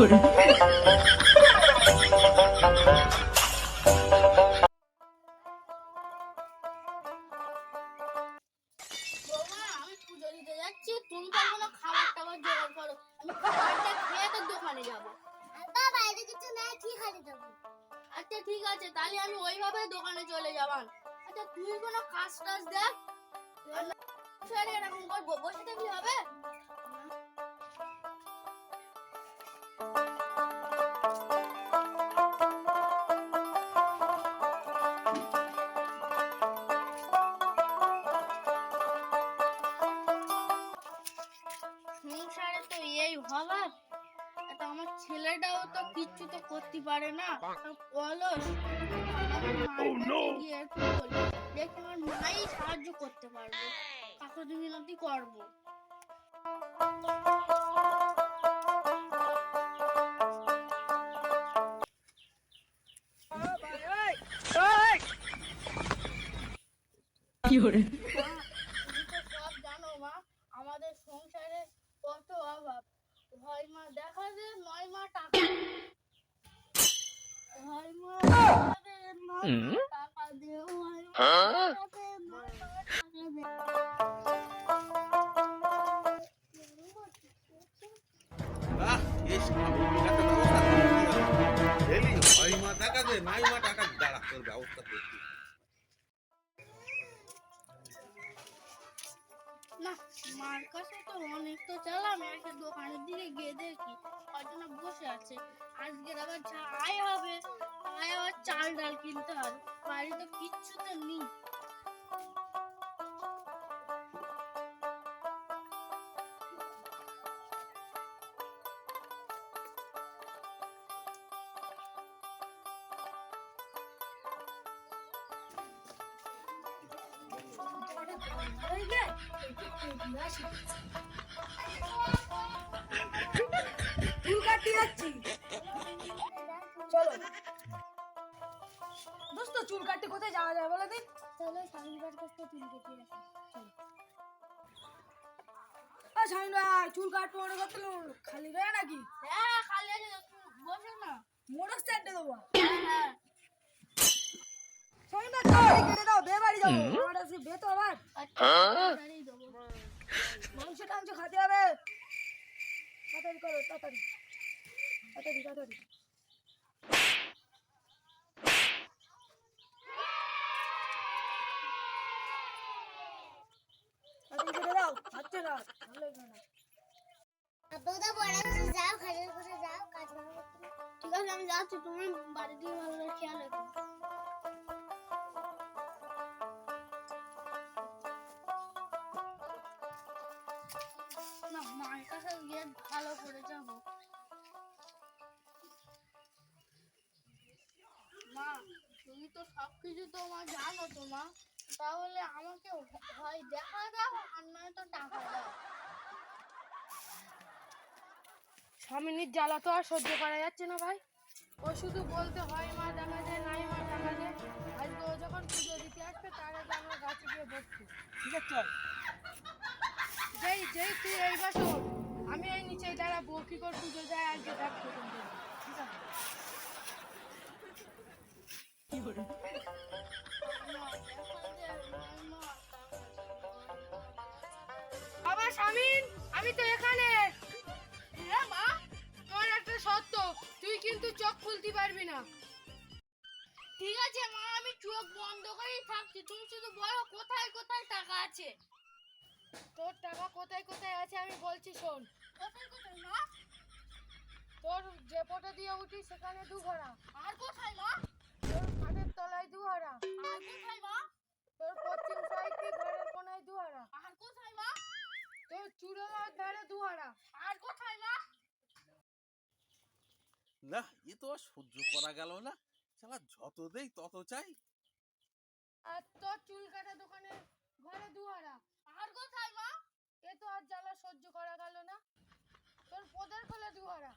আমি পুজো দিতে যাচ্ছি, তুমি তো কোনো খাবার টাবার জোগাড় করো, আমি খাবারটা খেয়ে তো দোকানে যাবো। বাইরে কিছু নাই, কি খালি যাবো? আচ্ছা ঠিক আছে, তাহলে আমি ওইভাবে দোকানে চলে যাবো। আচ্ছা তুই কোনো কাজ টাজ দেখ, এরকম করে বসে থাকলে হবে? সংসারে তো এই ভাবা, আমার ছেলেটাও তো কিচ্ছু তো করতে পারে না, অলস। গিয়ে একটু বলি, দেখি আমার মাই সাহায্য করতে পারবে, কাকুতি মিনতি করবো। সব জানো মা, আমাদের সংসারে কত অভাব। হয় মা দেখা যায়, নয় মা টাকা, হয় মা টাকা দিয়ে, হয় মা টাকা দিয়ে। না, মার কাছে তো অনেক তো চালাম, একটা দোকানের দিকে গিয়ে দেখি হয়তো না বসে আছে। আজকের আবার যা আয় হবে, আয় আবার চাল ডাল কিনতে হবে, বাড়িতে কিচ্ছু তো নেই। চুল কাটতে যাচ্ছি, চলো দোস্ত। চুল কাটতে কোথায় যাওয়া যায় বলো দিন? চলো স্বামীবার কাছে চুল কেটে আসি। স্বামী ভাই, চুল কাটবো মনে করতে খালি রয়ে নাকি? হ্যাঁ খালি আছে, বসে না। মোটর স্ট্যান্ডে দেবো। হ্যাঁ স্বামী ভাই তাড়াতাড়ি কেটে দাও, বে বাড়ি যাবো। আমার আছে বে তো আবার তাড়াতাড়ি দেবো। মাংস টাংস খাতে হবে, তাড়াতাড়ি করো, তাড়াতাড়ি তাড়াতাড়ি তাড়াতাড়ি। কেটে দাও, হাঁটছে না, ভালো লাগবে না। ঠিক আছে আমি যাচ্ছি, তুমি বাড়ি দিয়ে ভালো করে খেয়াল রেখো। না, মায়ের কাছে গিয়ে ভালো করে যাবো। মা তুমি তো সবকিছু তোমার জানো তো মা, তাহলে আমাকে হয় দেখা দাও আর নয় তো টাকা দাও। স্বামীর জ্বালা তো আর সহ্য করা যাচ্ছে না ভাই। ও শুধু বলতে হয় মা টাকা দে, নাই মা টাকা দে। আজকে ও যখন পুজো দিতে আসবে তার আগে আমরা গাছে গিয়ে বসছি। ঠিক আছে চল। যেই যেই তুই এই বছর, আমি এই নিচে দাঁড়াবো, কি করে পুজো যায় আজকে দেখ প্রথম থেকে। ঠিক আছে বাবা স্বামীন, আমি তো এখানে। হ্যাঁ মা, তোর একটা সত্য, তুই কিন্তু চোখ খুলতে পারবি না। ঠিক আছে মা, আমি চোখ বন্ধ করেই থাকছি, তুমি শুধু বলো কোথায় কোথায় টাকা আছে। তোর টাকা কোথায় কোথায় আছে আমি বলছি শোন। কোথায় কোথায় মা? তোর যে পথে দিয়ে উঠি সেখানে 2 ঘোড়া। আর কোথায় মা? তোর খাটের তলায় 2 ঘোড়া। আর কোথায় মা? তোর পশ্চিম সাইডে ঘরের কোনায় 2 ঘোড়া। আর কোথায় মা? তোর চুড়োর ধারে 2 ঘোড়া। আর কোথায় মা? না, এ তো আর সহ্য করা গেল না। শালা যত দেই তত চাই। আর তোর চুল কাটা দোকানে ঘরে 2 ঘোড়া। আর কোথায় মা? এ তো আর জ্বালা সহ্য করা গেল না। তোর পোদের খোলে 2 ঘোড়া।